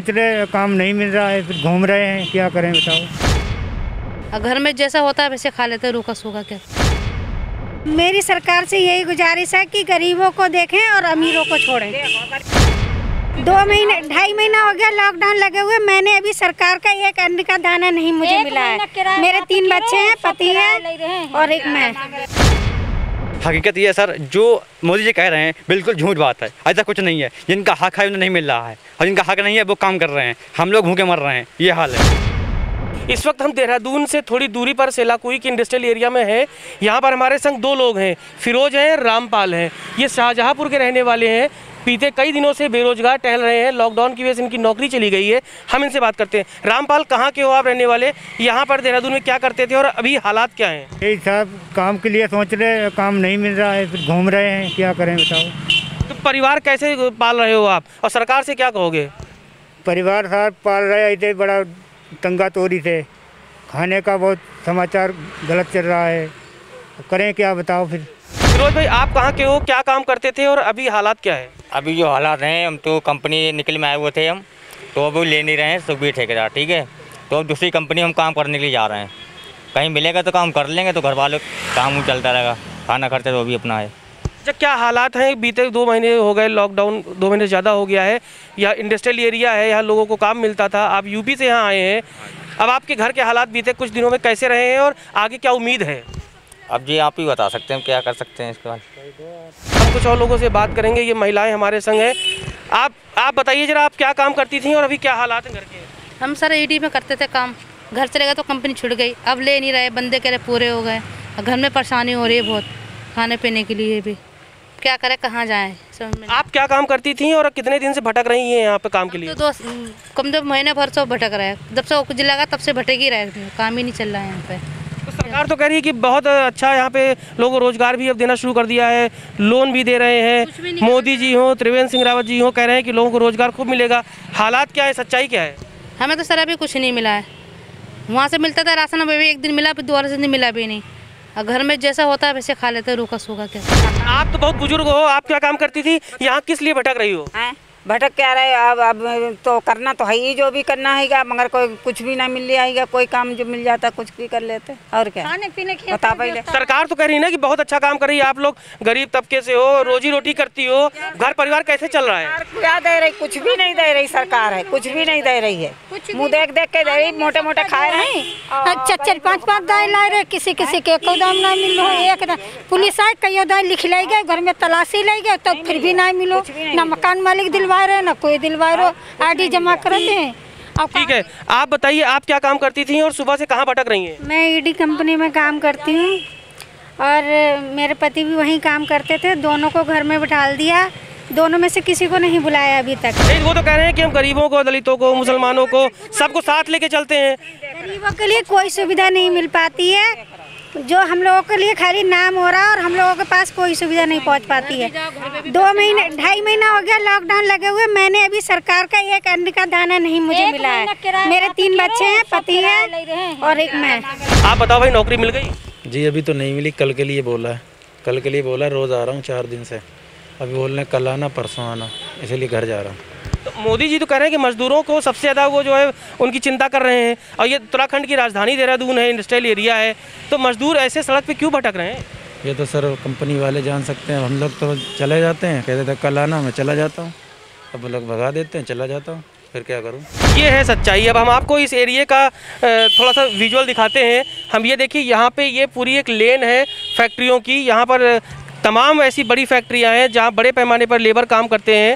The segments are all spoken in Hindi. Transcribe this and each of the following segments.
सोच रहे, काम नहीं मिल रहा है, फिर घूम रहे हैं, क्या करें बताओ। घर में जैसा होता है वैसे खा लेते हैं, रूखा सूखा क्या। मेरी सरकार से यही गुजारिश है कि गरीबों को देखें और अमीरों को छोड़ें। 2.5 महीना हो गया लॉकडाउन लगे हुए, मैंने अभी सरकार का एक अन्न का दाना नहीं मुझे मिला है। मेरे 3 बच्चे हैं, पति है और एक मैं। हकीकत ये है सर, जो मोदी जी कह रहे हैं बिल्कुल झूठ बात है। ऐसा कुछ नहीं है। जिनका हक है उन्हें नहीं मिल रहा है, और जिनका हक नहीं है वो काम कर रहे हैं। हम लोग भूखे मर रहे हैं, ये हाल है। इस वक्त हम देहरादून से थोड़ी दूरी पर सेलाकुई के इंडस्ट्रियल एरिया में हैं। यहाँ पर हमारे संग 2 लोग हैं, फिरोज हैं, रामपाल हैं। ये शाहजहांपुर के रहने वाले हैं। बीते कई दिनों से बेरोजगार टहल रहे हैं। लॉकडाउन की वजह से इनकी नौकरी चली गई है। हम इनसे बात करते हैं। रामपाल, कहाँ के हो आप रहने वाले? यहाँ पर देहरादून में क्या करते थे और अभी हालात क्या हैं? यही साहब, काम के लिए सोच रहे, काम नहीं मिल रहा है, फिर घूम रहे हैं, क्या करें बताओ। तो परिवार कैसे पाल रहे हो आप, और सरकार से क्या कहोगे? परिवार साहब पाल रहे, ऐसे बड़ा तंगा तोड़ी से, खाने का बहुत समाचार गलत चल रहा है, करें क्या बताओ फिर। फिरोज भाई, आप कहाँ के हो, क्या काम करते थे और अभी हालात क्या है? अभी जो हालात हैं, हम तो कंपनी निकल में आए हुए थे हम, तो अभी ले नहीं रहे हैं सुबह ठेकेदार, ठीक है। तो अब दूसरी कंपनी हम काम करने के लिए जा रहे हैं। कहीं मिलेगा तो काम कर लेंगे, तो घर वालों काम चलता रहेगा, खाना खर्चा तो भी अपना है। अच्छा, क्या हालात हैं? बीते 2 महीने हो गए, लॉकडाउन 2 महीने ज़्यादा हो गया है। यह इंडस्ट्रियल एरिया है, यहाँ लोगों को काम मिलता था। आप यूपी से यहाँ आए हैं। अब आपके घर के हालात बीते कुछ दिनों में कैसे रहे हैं और आगे क्या उम्मीद है? अब जी आप ही बता सकते हैं क्या कर सकते हैं इसके बाद। हम कुछ और लोगों से बात करेंगे। ये महिलाएं हमारे संग हैं। आप बताइए जरा, आप क्या काम करती थी और अभी क्या हालात हैं घर के? हम सर ईडी में करते थे काम, घर चले गए तो कंपनी छूट गई। अब ले नहीं रहे, बंदे कह रहे पूरे हो गए। घर में परेशानी हो रही है बहुत, खाने पीने के लिए भी। क्या करें, कहाँ जाएँ समझ में। आप क्या काम करती थी और कितने दिन से भटक रही हैं यहाँ पे काम के लिए? तो 2 कम से महीने भर से भटक रहे हैं। जब से जिला लगा तब से भटक ही रहे, काम ही नहीं चल रहा है यहाँ पे। तो सरकार तो कह रही है कि बहुत अच्छा यहाँ पे लोगों को रोजगार भी अब देना शुरू कर दिया है, लोन भी दे रहे हैं। मोदी जी हो, त्रिवेंद्र सिंह रावत जी हो, कह रहे हैं कि लोगों को रोजगार खूब मिलेगा। हालात क्या है, सच्चाई क्या है? हमें तो सर अभी कुछ नहीं मिला है। वहाँ से मिलता था राशन, अभी 1 दिन मिला, फिर दोबारा से नहीं मिला भी नहीं। और घर में जैसा होता है वैसे खा लेते हैं, रूखा सूखा क्या। आप तो बहुत बुजुर्ग हो, आप क्या काम करती थी? यहाँ किस लिए भटक रही हो? भटक क्या रहे, अब तो करना तो है ही, जो भी करना है, मगर कोई कुछ भी ना मिल रहा, कोई काम जो मिल जाता कुछ भी कर लेते और क्या। खाने पीने की बता पहले। सरकार तो कह रही है ना कि बहुत अच्छा काम कर रही है। आप लोग गरीब तबके से हो, रोजी रोटी करती हो, घर परिवार कैसे चल रहा है? क्या दे रही, कुछ भी नहीं दे रही सरकार है, कुछ भी नहीं दे रही है। मुँह देख देख के दे रही, मोटे मोटे खाए रहे। 4-5 दाएँ ला रहे, किसी किसी के एको दाम ना मिलो। एक पुलिस आए, कई दाएँ लिख लाई गए, घर में तलाशी लाई गए, तो फिर भी ना मिलो। ना मकान मालिक दिलवा रहे, ना कोई दिलवा रहे, आईडी जमा करते हैं। ठीक है, आप बताइए, आप क्या काम करती थी और सुबह से कहाँ भटक रही हैं? मैं ईडी कंपनी में काम करती हूँ और मेरे पति भी वहीं काम करते थे। दोनों को घर में बिठा दिया, दोनों में से किसी को नहीं बुलाया अभी तक। वो तो कह रहे हैं कि हम गरीबों को, दलितों को, मुसलमानों को, सबको साथ लेके चलते हैं। गरीबों के लिए कोई सुविधा नहीं मिल पाती है, जो हम लोगों के लिए खाली नाम हो रहा है, और हम लोगों के पास कोई सुविधा नहीं पहुंच पाती है। 2.5 महीना हो गया लॉकडाउन लगे हुए, मैंने अभी सरकार का एक अन्न का दाना नहीं मुझे मिला है। मेरे 3 बच्चे हैं, पति है और एक मैं। आप बताओ भाई, नौकरी मिल गई? जी अभी तो नहीं मिली, कल के लिए बोला है। कल के लिए बोला है, रोज़ आ रहा हूँ 4 दिन से। अभी बोल रहे हैं कल आना, परसों आना, इसीलिए घर जा रहा हूँ। तो मोदी जी तो कह रहे हैं कि मजदूरों को सबसे ज़्यादा वो जो है उनकी चिंता कर रहे हैं, और ये उत्तराखंड की राजधानी देहरादून है, इंडस्ट्रियल एरिया है, तो मजदूर ऐसे सड़क पे क्यों भटक रहे हैं? ये तो सर कंपनी वाले जान सकते हैं। हम लोग तो चले जाते हैं, कहते थे कल आना, मैं चला जाता हूँ। अब लोग भगा देते हैं, चला जाता हूँ, फिर क्या करूँ। ये है सच्चाई। अब हम आपको इस एरिया का थोड़ा सा विजुअल दिखाते हैं। हम ये देखिए, यहाँ पे ये पूरी एक लेन है फैक्ट्रियों की। यहाँ पर तमाम ऐसी बड़ी फैक्ट्रियाँ हैं जहाँ बड़े पैमाने पर लेबर काम करते हैं।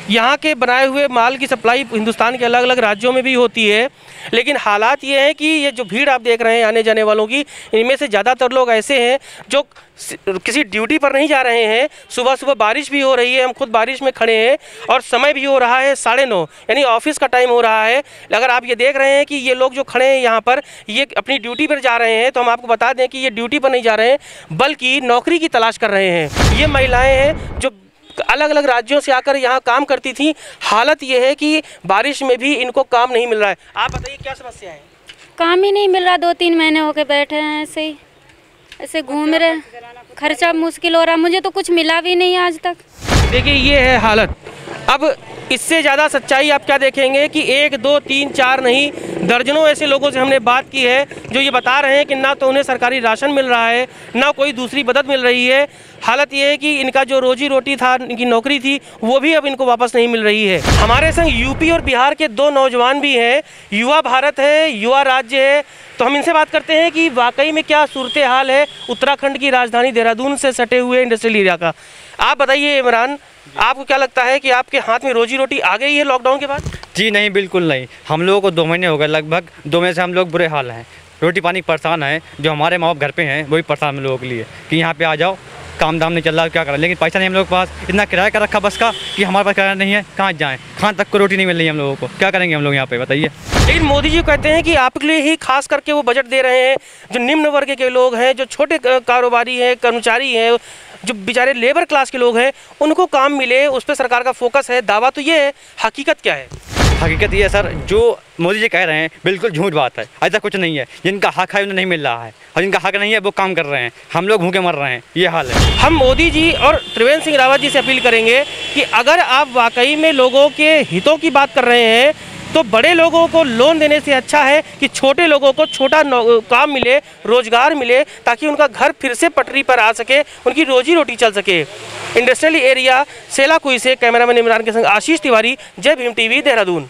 यहाँ के बनाए हुए माल की सप्लाई हिंदुस्तान के अलग अलग राज्यों में भी होती है। लेकिन हालात ये हैं कि ये जो भीड़ आप देख रहे हैं आने जाने वालों की, इनमें से ज़्यादातर लोग ऐसे हैं जो किसी ड्यूटी पर नहीं जा रहे हैं। सुबह सुबह बारिश भी हो रही है, हम खुद बारिश में खड़े हैं, और समय भी हो रहा है 9:30, यानी ऑफिस का टाइम हो रहा है। अगर आप ये देख रहे हैं कि ये लोग जो खड़े हैं यहाँ पर, ये अपनी ड्यूटी पर जा रहे हैं, तो हम आपको बता दें कि ये ड्यूटी पर नहीं जा रहे हैं, बल्कि नौकरी की तलाश कर रहे हैं। ये महिलाएँ हैं जो अलग अलग राज्यों से आकर यहाँ काम करती थी। हालत ये है कि बारिश में भी इनको काम नहीं मिल रहा है। आप बताइए क्या समस्या है? काम ही नहीं मिल रहा, 2-3 महीने हो के बैठे हैं ऐसे ही, ऐसे घूम रहे, खर्चा मुश्किल हो रहा। मुझे तो कुछ मिला भी नहीं आज तक। देखिए ये है हालत। अब इससे ज़्यादा सच्चाई आप क्या देखेंगे कि 1, 2, 3, 4 नहीं, दर्जनों ऐसे लोगों से हमने बात की है जो ये बता रहे हैं कि ना तो उन्हें सरकारी राशन मिल रहा है, ना कोई दूसरी मदद मिल रही है। हालत ये है कि इनका जो रोजी रोटी था, इनकी नौकरी थी, वो भी अब इनको वापस नहीं मिल रही है। हमारे संग यूपी और बिहार के 2 नौजवान भी हैं। युवा भारत है, युवा राज्य है, तो हम इनसे बात करते हैं कि वाकई में क्या सूरत हाल है उत्तराखंड की राजधानी देहरादून से सटे हुए इंडस्ट्रियल एरिया का। आप बताइए इमरान, आपको क्या लगता है कि आपके हाथ में रोजी रोटी आ गई है लॉकडाउन के बाद? जी नहीं, बिल्कुल नहीं। हम लोगों को 2 महीने हो गए, लगभग 2 महीने से हम लोग बुरे हाल हैं, रोटी पानी परेशान है। जो हमारे माँ बाप घर पे हैं वो भी परेशान हम लोगों के लिए कि यहाँ पे आ जाओ, काम दाम नहीं चल रहा, क्या करें। लेकिन पैसा नहीं हम लोग के पास, इतना किराया कर रखा बस का कि हमारे पास किराया नहीं है, कहाँ जाएँ, खाने तक को रोटी नहीं मिल रही है हम लोगों को, क्या करेंगे हम लोग यहाँ पे, बताइए। लेकिन मोदी जी कहते हैं कि आपके लिए ही खास करके वो बजट दे रहे हैं। जो निम्न वर्ग के लोग हैं, जो छोटे कारोबारी हैं, कर्मचारी हैं, जो बेचारे लेबर क्लास के लोग हैं, उनको काम मिले, उस पर सरकार का फोकस है। दावा तो ये है, हकीकत क्या है? हकीकत ये है सर, जो मोदी जी कह रहे हैं बिल्कुल झूठ बात है। ऐसा कुछ नहीं है। जिनका हक है उन्हें नहीं मिल रहा है, और जिनका हक नहीं है वो काम कर रहे हैं। हम लोग भूखे मर रहे हैं, ये हाल है। हम मोदी जी और त्रिवेंद्र सिंह रावत जी से अपील करेंगे कि अगर आप वाकई में लोगों के हितों की बात कर रहे हैं तो बड़े लोगों को लोन देने से अच्छा है कि छोटे लोगों को छोटा काम मिले, रोजगार मिले, ताकि उनका घर फिर से पटरी पर आ सके, उनकी रोजी रोटी चल सके। इंडस्ट्रियल एरिया सेलाकुई से कैमरामैन इमरान के संग आशीष तिवारी, जय भीम टीवी, देहरादून।